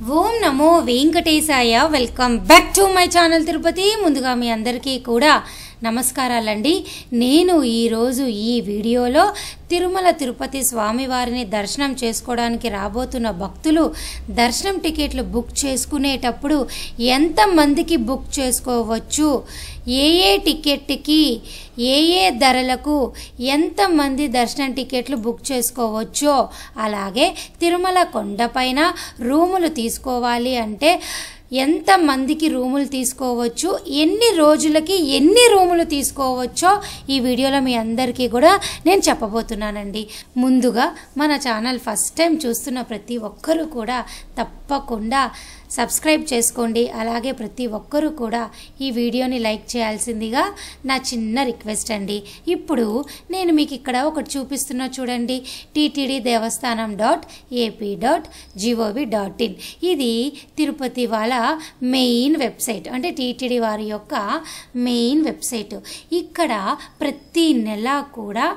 Om Namo Venkatesaya. Welcome back to my channel Tirupati. ముందుగా మీ అందరికీ కూడా నమస్కారాలండి. నేను ఈరోజు ఈ వీడియోలో తిరుమల తిరుపతి స్వామివారిని దర్శనం చేసుకోవడానికి రాబోతున్న భక్తులు దర్శనం టికెట్లు బుక్ చేసుకునేటప్పుడు ఎంతమందికి బుక్ చేసుకోవచ్చు, ఏ టికెట్కి ఏ ధరలకు ఎంతమంది దర్శనం టికెట్లు బుక్ చేసుకోవచ్చో, అలాగే తిరుమల కొండపైన రూములు తీసుకోవాలి అంటే ఎంతమందికి రూములు తీసుకోవచ్చు, ఎన్ని రోజులకి ఎన్ని రూములు తీసుకోవచ్చో ఈ వీడియోలో మీ అందరికీ కూడా నేను చెప్పబోతున్నానండి. ముందుగా మన ఛానల్ ఫస్ట్ టైం చూస్తున్న ప్రతి ఒక్కరూ కూడా తప్పకుండా సబ్స్క్రైబ్ చేసుకోండి. అలాగే ప్రతి ఒక్కరూ కూడా ఈ వీడియోని లైక్ చేయాల్సిందిగా నా చిన్న రిక్వెస్ట్ అండి. ఇప్పుడు నేను మీకు ఇక్కడ ఒకటి చూపిస్తున్నా చూడండి, టీటీడీ దేవస్థానం .ap.gov.in. ఇది తిరుపతి వాళ్ళ మెయిన్ వెబ్సైట్, అంటే టీటీడీ వారి యొక్క మెయిన్ వెబ్సైట్. ఇక్కడ ప్రతి నెల కూడా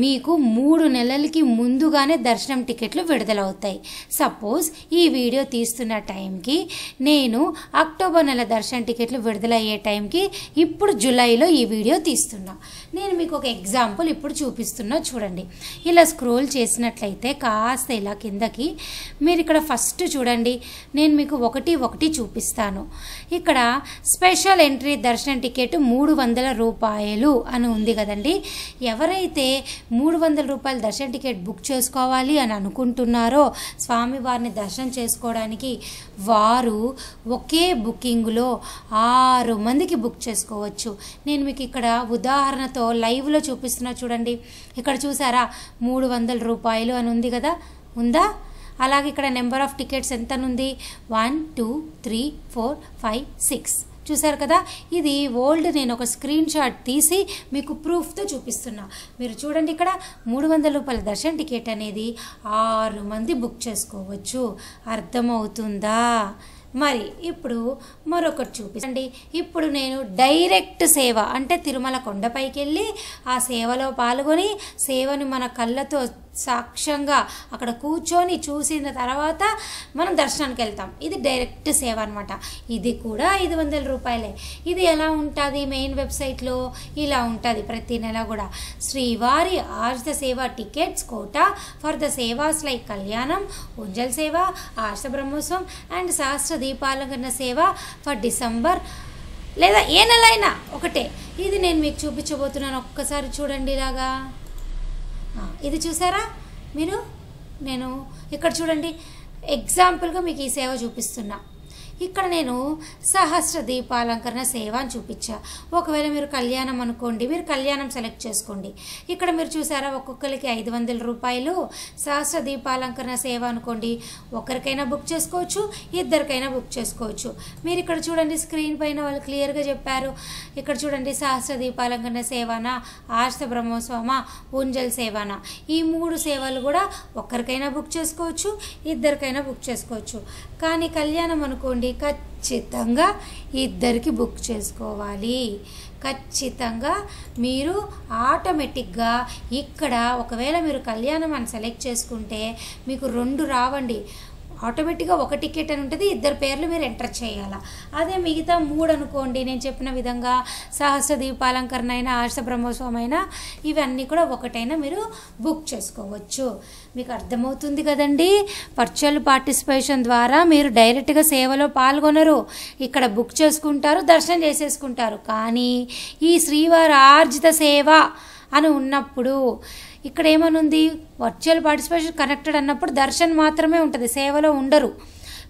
మీకు 3 నెలలకి ముందుగానే దర్శనం టికెట్లు విడుదలవుతాయి. సపోజ్ ఈ వీడియో తీస్తున్న టైంకి నేను అక్టోబర్ నెల దర్శనం టికెట్లు విడుదలయ్యే టైంకి ఇప్పుడు జూలైలో ఈ వీడియో తీస్తున్నా. నేను మీకు ఒక ఎగ్జాంపుల్ ఇప్పుడు చూపిస్తున్నా చూడండి. ఇలా స్క్రోల్ చేసినట్లయితే కాస్త ఇలా కిందకి మీరు ఇక్కడ ఫస్ట్ చూడండి, నేను మీకు ఒకటి చూపిస్తాను. ఇక్కడ స్పెషల్ ఎంట్రీ దర్శనం టికెట్ 300 రూపాయలు అని ఉంది కదండి. ఎవరైతే 300 రూపాయల దర్శన టికెట్ బుక్ చేసుకోవాలి అని అనుకుంటున్నారో స్వామివారిని దర్శనం చేసుకోవడానికి, వారు ఒకే బుకింగ్లో 6 మందికి బుక్ చేసుకోవచ్చు. నేను మీకు ఇక్కడ ఉదాహరణతో లైవ్లో చూపిస్తున్నా చూడండి. ఇక్కడ చూసారా 300 రూపాయలు అని ఉంది కదా, ఉందా? అలాగే ఇక్కడ నెంబర్ ఆఫ్ టికెట్స్ ఎంత ఉంది, 1 2 3 4 5 6 చూసారు కదా. ఇది ఓల్డ్, నేను ఒక స్క్రీన్ షాట్ తీసి మీకు ప్రూఫ్తో చూపిస్తున్నా. మీరు చూడండి, ఇక్కడ 300 రూపాయల దర్శన టికెట్ అనేది 6 మంది బుక్ చేసుకోవచ్చు. అర్థమవుతుందా? మరి ఇప్పుడు మరొకటి చూపించండి. ఇప్పుడు నేను డైరెక్ట్ సేవ అంటే తిరుమల కొండపైకి వెళ్ళి ఆ సేవలో పాల్గొని సేవని మన కళ్ళతో సాక్ష్యంగా అక్కడ కూర్చొని చూసిన తర్వాత మనం దర్శనానికి వెళ్తాం. ఇది డైరెక్ట్ సేవ అనమాట. ఇది కూడా 500 రూపాయలే. ఇది ఎలా ఉంటుంది మెయిన్ వెబ్సైట్లో? ఇలా ఉంటుంది. ప్రతి నెల కూడా శ్రీవారి ఆర్ష seva tickets quota for the sevas like Kalyanam, Unjal సేవ, ఆర్ష బ్రహ్మోత్సవం అండ్ సహస్ర దీపాలంకరణ సేవ ఫర్ డిసెంబర్, లేదా ఏ నెల అయినా ఒకటే. ఇది నేను మీకు చూపించబోతున్నాను. ఒక్కసారి చూడండి ఇలాగా. ఇది చూసారా మీరు? నేను ఇక్కడ చూడండి, ఎగ్జాంపుల్గా మీకు ఈ సేవ చూపిస్తున్నా. ఇక్కడ నేను సహస్ర దీపాలంకరణ సేవ అని చూపించా. ఒకవేళ మీరు కళ్యాణం అనుకోండి, మీరు కళ్యాణం సెలెక్ట్ చేసుకోండి. ఇక్కడ మీరు చూసారా ఒక్కొక్కరికి 500 రూపాయలు. సహస్ర దీపాలంకరణ సేవ అనుకోండి, ఒకరికైనా బుక్ చేసుకోవచ్చు, ఇద్దరికైనా బుక్ చేసుకోవచ్చు. మీరు ఇక్కడ చూడండి స్క్రీన్ పైన వాళ్ళు క్లియర్గా చెప్పారు. ఇక్కడ చూడండి సహస్ర దీపాలంకరణ సేవనా, ఆర్ష బ్రహ్మోత్సవమా, ఉంజల్ సేవనా, ఈ 3 సేవలు కూడా ఒకరికైనా బుక్ చేసుకోవచ్చు, ఇద్దరికైనా బుక్ చేసుకోవచ్చు. కానీ కళ్యాణం అనుకోండి ఖచ్చితంగా ఇద్దరికి బుక్ చేసుకోవాలి. ఖచ్చితంగా మీరు ఆటోమేటిక్గా ఇక్కడ ఒకవేళ మీరు కళ్యాణం అని సెలెక్ట్ చేసుకుంటే మీకు 2 రావండి. ఆటోమేటిక్గా ఒక టికెట్ అని ఉంటుంది, 2 పేర్లు మీరు ఎంటర్ చేయాలి. అదే మిగతా 3 అనుకోండి, నేను చెప్పిన విధంగా సహస్ర దీపాలంకరణ అయినా ఆర్ష బ్రహ్మోత్సవం అయినా ఇవన్నీ కూడా ఒకటైనా మీరు బుక్ చేసుకోవచ్చు. మీకు అర్థమవుతుంది కదండి. వర్చువల్ పార్టిసిపేషన్ ద్వారా మీరు డైరెక్ట్గా సేవలో పాల్గొనరు, ఇక్కడ బుక్ చేసుకుంటారు, దర్శనం చేసేసుకుంటారు. కానీ ఈ శ్రీవారి ఆర్జిత సేవ అని ఉన్నప్పుడు ఇక్కడ ఏమనుంది, వర్చువల్ పార్టిసిపేషన్ కనెక్టెడ్ అన్నప్పుడు దర్శనం మాత్రమే ఉంటుంది, సేవలో ఉండరు.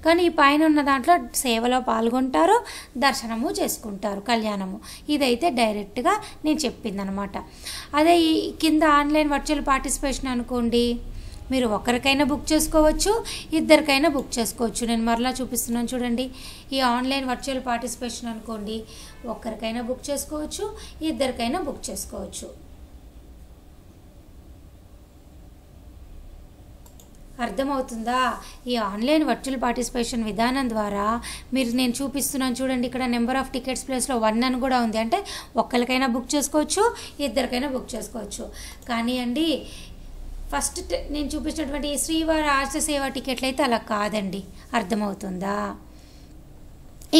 కానీ ఈ పైన ఉన్న దాంట్లో సేవలో పాల్గొంటారు, దర్శనము చేసుకుంటారు, కళ్యాణము. ఇదైతే డైరెక్ట్గా నేను చెప్పిందనమాట. అదే ఈ కింద ఆన్లైన్ వర్చువల్ పార్టిసిపేషన్ అనుకోండి, మీరు ఒకరికైనా బుక్ చేసుకోవచ్చు, ఇద్దరికైనా బుక్ చేసుకోవచ్చు. నేను మరలా చూపిస్తున్నాను చూడండి. ఈ ఆన్లైన్ వర్చువల్ పార్టిసిపేషన్ అనుకోండి, ఒకరికైనా బుక్ చేసుకోవచ్చు, ఇద్దరికైనా బుక్ చేసుకోవచ్చు. అర్థమవుతుందా? ఈ ఆన్లైన్ వర్చువల్ పార్టిసిపేషన్ విధానం ద్వారా మీరు, నేను చూపిస్తున్నాను చూడండి, ఇక్కడ నెంబర్ ఆఫ్ టికెట్స్ ప్లేస్లో 1 అని కూడా ఉంది. అంటే ఒక్కరికైనా బుక్ చేసుకోవచ్చు, ఇద్దరికైనా బుక్ చేసుకోవచ్చు. కానీ అండి ఫస్ట్ నేను చూపించినటువంటి శ్రీవారి ఆర్ష సేవ టికెట్లు అయితే అలా కాదండి, అర్థమవుతుందా?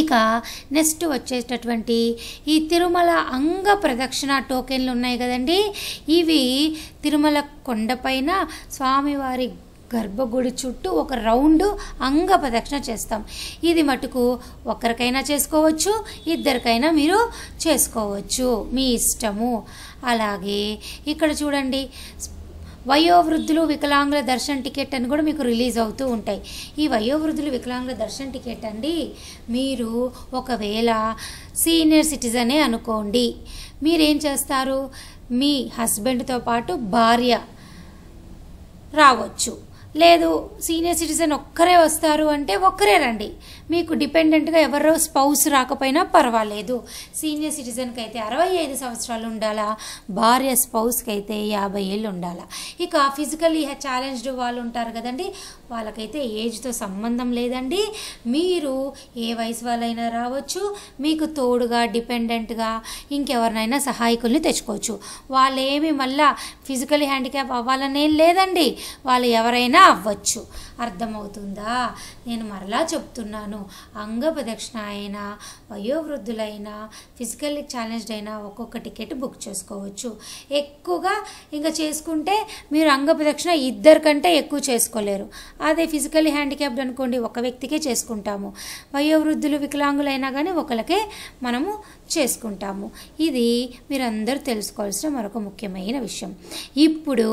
ఇక నెక్స్ట్ వచ్చేటటువంటి ఈ తిరుమల అంగ ప్రదక్షిణ టోకెన్లు ఉన్నాయి కదండి, ఇవి తిరుమల కొండపైన స్వామివారి గర్భగుడి చుట్టూ ఒక రౌండ్ అంగ ప్రదక్షిణ చేస్తాం. ఇది మటుకు ఒక్కరికైనా చేసుకోవచ్చు, ఇద్దరికైనా మీరు చేసుకోవచ్చు, మీ ఇష్టము. అలాగే ఇక్కడ చూడండి, వయోవృద్ధులు వికలాంగుల దర్శన టికెట్ అని కూడా మీకు రిలీజ్ అవుతూ ఉంటాయి. ఈ వయోవృద్ధులు వికలాంగుల దర్శన టికెట్ అండి, మీరు ఒకవేళ సీనియర్ సిటిజనే అనుకోండి, మీరేం చేస్తారు, మీ హస్బెండ్తో పాటు భార్య రావచ్చు, లేదు సీనియర్ సిటిజన్ ఒక్కరే వస్తారు అంటే ఒక్కరే రండి, మీకు డిపెండెంట్గా ఎవరో స్పౌస్ రాకపోయినా పర్వాలేదు. సీనియర్ సిటిజన్కి అయితే 65 సంవత్సరాలు ఉండాలా, భార్య స్పౌస్కి అయితే 50 ఏళ్ళు ఉండాలా. ఇక ఫిజికల్లీ ఛాలెంజ్డ్ వాళ్ళు ఉంటారు కదండి, వాళ్ళకైతే ఏజ్తో సంబంధం లేదండి, మీరు ఏ వయసు వాళ్ళైనా రావచ్చు, మీకు తోడుగా డిపెండెంట్గా ఇంకెవరినైనా సహాయకుల్ని తెచ్చుకోవచ్చు. వాళ్ళు ఏమి మళ్ళా ఫిజికల్లీ హ్యాండిక్యాప్ అవ్వాలనేం లేదండి, వాళ్ళు ఎవరైనా అవ్వచ్చు. అర్థమవుతుందా? నేను మరలా చెప్తున్నాను, అంగ ప్రదక్షిణ అయినా వయోవృద్ధులైనా ఫిజికల్లీ ఛాలెంజ్డ్ అయినా ఒక్కొక్క టికెట్ బుక్ చేసుకోవచ్చు. ఎక్కువగా ఇంకా చేసుకుంటే మీరు అంగ ప్రదక్షిణ ఇద్దరికంటే ఎక్కువ చేసుకోలేరు. అదే ఫిజికల్లీ హ్యాండిక్యాప్డ్ అనుకోండి, ఒక వ్యక్తికే చేసుకుంటాము. వయోవృద్ధులు వికలాంగులైనా కానీ ఒకరికే మనము చేసుకుంటాము. ఇది మీరందరూ తెలుసుకోవాల్సిన మరొక ముఖ్యమైన విషయం. ఇప్పుడు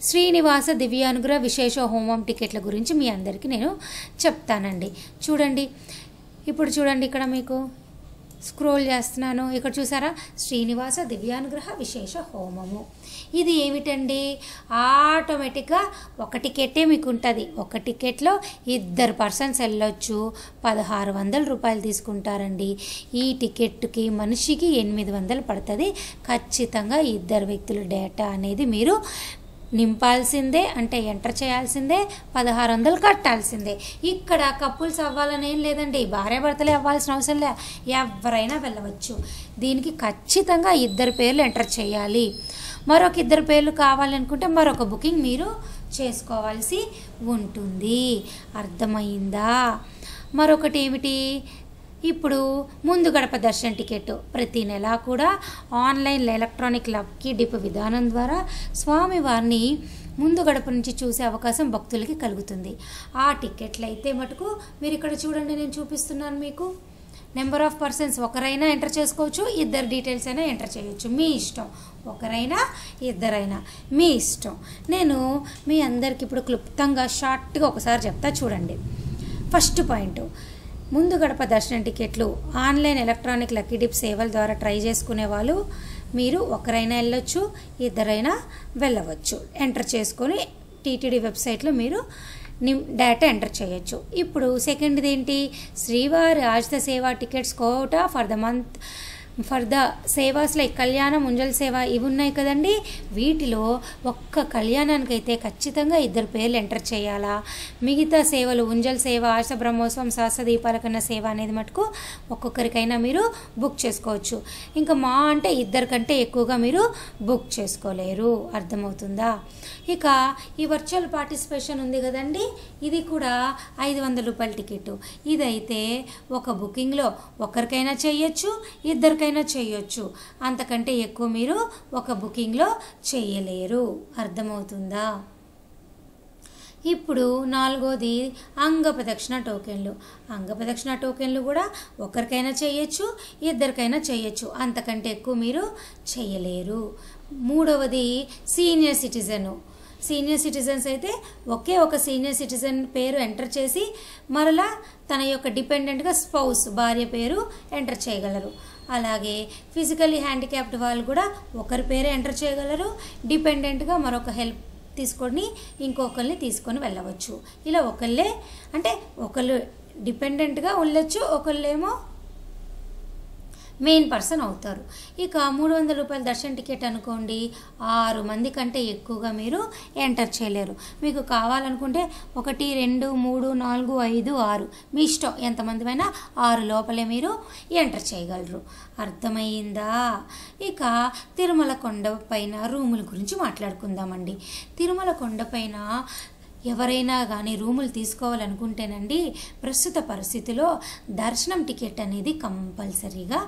శ్రీనివాస దివ్యానుగ్రహ విశేష హోమం టికెట్ల గురించి మీ అందరికీ నేను చెప్తానండి. చూడండి, ఇప్పుడు చూడండి, ఇక్కడ మీకు స్క్రోల్ చేస్తున్నాను, ఇక్కడ చూసారా, శ్రీనివాస దివ్యానుగ్రహ విశేష హోమము. ఇది ఏమిటండి, ఆటోమేటిక్గా ఒక టికెటే మీకు ఉంటుంది. ఒక టికెట్లో 2 పర్సన్స్ వెళ్ళొచ్చు, 1600 రూపాయలు తీసుకుంటారండి. ఈ టికెట్కి మనిషికి 800 పడుతుంది. ఖచ్చితంగా 2 వ్యక్తుల డేటా అనేది మీరు నింపాల్సిందే, అంటే ఎంటర్ చేయాల్సిందే, 1600 కట్టాల్సిందే. ఇక్కడ కపుల్స్ అవ్వాలని ఏం లేదండి, భార్యాభర్తలే అవ్వాల్సిన అవసరం లే, ఎవరైనా వెళ్ళవచ్చు. దీనికి ఖచ్చితంగా 2 పేర్లు ఎంటర్ చేయాలి. మరొక 2 పేర్లు కావాలనుకుంటే మరొక బుకింగ్ మీరు చేసుకోవాల్సి ఉంటుంది. అర్థమైందా? మరొకటి ఏమిటి, ఇప్పుడు ముందు గడప దర్శన టికెట్ ప్రతి నెల కూడా ఆన్లైన్ ఎలక్ట్రానిక్ లక్కీ డిప్ విధానం ద్వారా స్వామివారిని ముందు గడప నుంచి చూసే అవకాశం భక్తులకి కలుగుతుంది. ఆ టికెట్లు అయితే మటుకు మీరు ఇక్కడ చూడండి, నేను చూపిస్తున్నాను మీకు. నెంబర్ ఆఫ్ పర్సన్స్ ఒకరైనా ఎంటర్ చేసుకోవచ్చు, 2 డీటెయిల్స్ అయినా ఎంటర్ చేయొచ్చు, మీ ఇష్టం. ఒకరైనా ఇద్దరైనా మీ ఇష్టం. నేను మీ అందరికి ఇప్పుడు క్లుప్తంగా షార్ట్గా ఒకసారి చెప్తా చూడండి. ఫస్ట్ పాయింట్, ముందు గడప దర్శన టికెట్లు ఆన్లైన్ ఎలక్ట్రానిక్ లక్కీ డిప్ సేవల ద్వారా ట్రై చేసుకునే వాళ్ళు మీరు ఒకరైనా వెళ్ళొచ్చు, ఇద్దరైనా వెళ్ళవచ్చు. ఎంటర్ చేసుకొని టీటీడీ వెబ్సైట్లో మీరు డేటా ఎంటర్ చేయొచ్చు. ఇప్పుడు సెకండ్ది ఏంటి, Srivari Arjitha seva tickets quota for the month for the sevas like Kalyanam, Unjal సేవ ఇవి ఉన్నాయి కదండి, వీటిలో ఒక్క కళ్యాణానికైతే ఖచ్చితంగా 2 పేర్లు ఎంటర్ చేయాలా. మిగతా సేవలు ఉంజల్ సేవ, ఆశ బ్రహ్మోత్సవం, సహస్ర దీపాల కన్నా సేవ అనేది మటుకు ఒక్కొక్కరికైనా మీరు బుక్ చేసుకోవచ్చు. ఇంకా మా అంటే 2 కంటే ఎక్కువగా మీరు బుక్ చేసుకోలేరు. అర్థమవుతుందా? ఇక ఈ వర్చువల్ పార్టిసిపేషన్ ఉంది కదండి, ఇది కూడా 500 రూపాయల టికెట్. ఇదైతే ఒక బుకింగ్లో ఒకరికైనా చేయొచ్చు, ఇద్దరికైనా చేయొచ్చు, అంతకంటే ఎక్కువ మీరు ఒక బుకింగ్లో చేయలేరు. అర్థమవుతుందా? ఇప్పుడు 4వది అంగ ప్రదక్షిణ టోకెన్లు. అంగ ప్రదక్షిణ టోకెన్లు కూడా ఒకరికైనా చేయొచ్చు, ఇద్దరికైనా చేయొచ్చు, అంతకంటే ఎక్కువ మీరు చేయలేరు. 3వది సీనియర్ సిటిజను. సీనియర్ సిటిజన్స్ అయితే ఒకే ఒక సీనియర్ సిటిజన్ పేరు ఎంటర్ చేసి మరలా తన యొక్క డిపెండెంట్గా స్పౌస్ భార్య పేరు ఎంటర్ చేయగలరు. అలాగే ఫిజికల్లీ హ్యాండిక్యాప్డ్ వాళ్ళు కూడా ఒకరి పేరు ఎంటర్ చేయగలరు, డిపెండెంట్గా మరొక హెల్ప్ తీసుకొని ఇంకొకరిని తీసుకొని వెళ్ళవచ్చు. ఇలా ఒకళ్ళే అంటే ఒకళ్ళు డిపెండెంట్గా ఉండొచ్చు, ఒకళ్ళేమో మెయిన్ పర్సన్ అవుతారు. ఇక 300 రూపాయల దర్శన్ టికెట్ అనుకోండి, 6 మంది కంటే ఎక్కువగా మీరు ఎంటర్ చేయలేరు. మీకు కావాలనుకుంటే 1 2 3 4 5 6 మీ ఇష్టం, ఎంతమందిమైనా 6 లోపలే మీరు ఎంటర్ చేయగలరు. అర్థమయ్యిందా? ఇక తిరుమల కొండ పైన రూముల గురించి మాట్లాడుకుందామండి. తిరుమల కొండపైన ఎవరైనా కానీ రూములు తీసుకోవాలనుకుంటేనండి, ప్రస్తుత పరిస్థితిలో దర్శనం టికెట్ అనేది కంపల్సరీగా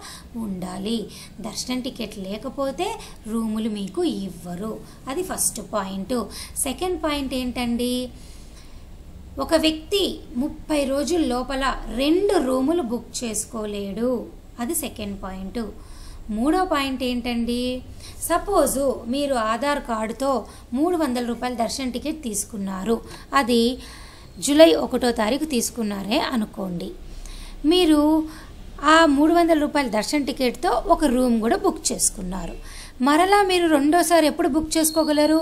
ఉండాలి. దర్శనం టికెట్ లేకపోతే రూములు మీకు ఇవ్వరు. అది ఫస్ట్ పాయింట్. సెకండ్ పాయింట్ ఏంటండి, ఒక వ్యక్తి 30 రోజుల లోపల 2 రూములు బుక్ చేసుకోలేడు. అది సెకండ్ పాయింట్. మూడో పాయింట్ ఏంటండి, సపోజు మీరు ఆధార్ కార్డుతో 300 రూపాయల దర్శన్ టికెట్ తీసుకున్నారు. అది జూలై 1వ తారీఖు తీసుకున్నారే అనుకోండి. మీరు ఆ 300 రూపాయల దర్శన్ టికెట్తో ఒక రూమ్ కూడా బుక్ చేసుకున్నారు. మరలా మీరు రెండోసారి ఎప్పుడు బుక్ చేసుకోగలరు?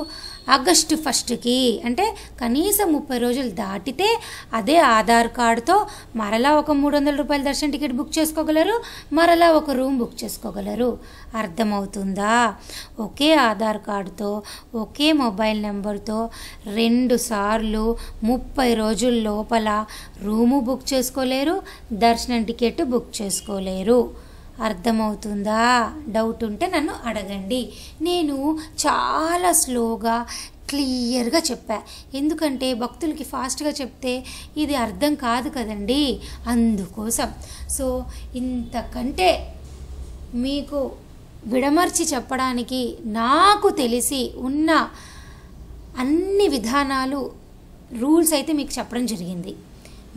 ఆగస్టు 1కి, అంటే కనీసం 30 రోజులు దాటితే అదే ఆధార్ కార్డుతో మరలా ఒక 300 రూపాయల దర్శన్ టికెట్ బుక్ చేసుకోగలరు, మరలా ఒక రూమ్ బుక్ చేసుకోగలరు. అర్థమవుతుందా? ఒకే ఆధార్ కార్డుతో ఒకే మొబైల్ నెంబర్తో 2 సార్లు 30 రోజుల లోపల రూము బుక్ చేసుకోలేరు, దర్శనం టికెట్ బుక్ చేసుకోలేరు. అర్థమవుతుందా? డౌట్ ఉంటే నన్ను అడగండి. నేను చాలా స్లోగా క్లియర్గా చెప్పా, ఎందుకంటే భక్తులకి ఫాస్ట్గా చెప్తే ఇది అర్థం కాదు కదండి, అందుకోసం. సో ఇంతకంటే మీకు విడమర్చి చెప్పడానికి నాకు తెలిసి ఉన్న అన్ని విధానాలు, రూల్స్ అయితే మీకు చెప్పడం జరిగింది.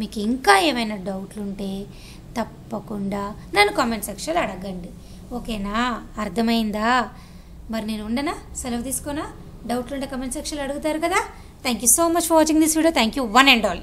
మీకు ఇంకా ఏమైనా డౌట్లు ఉంటే తప్పకుండా నన్ను కామెంట్ సెక్షన్లో అడగండి. ఓకేనా? అర్థమైందా? మరి నేను ఉండనా? సెలవు తీసుకోనా? డౌట్లు ఉంటే కామెంట్ సెక్షన్లో అడుగుతారు కదా. Thank you so much for watching this video. Thank you one and all.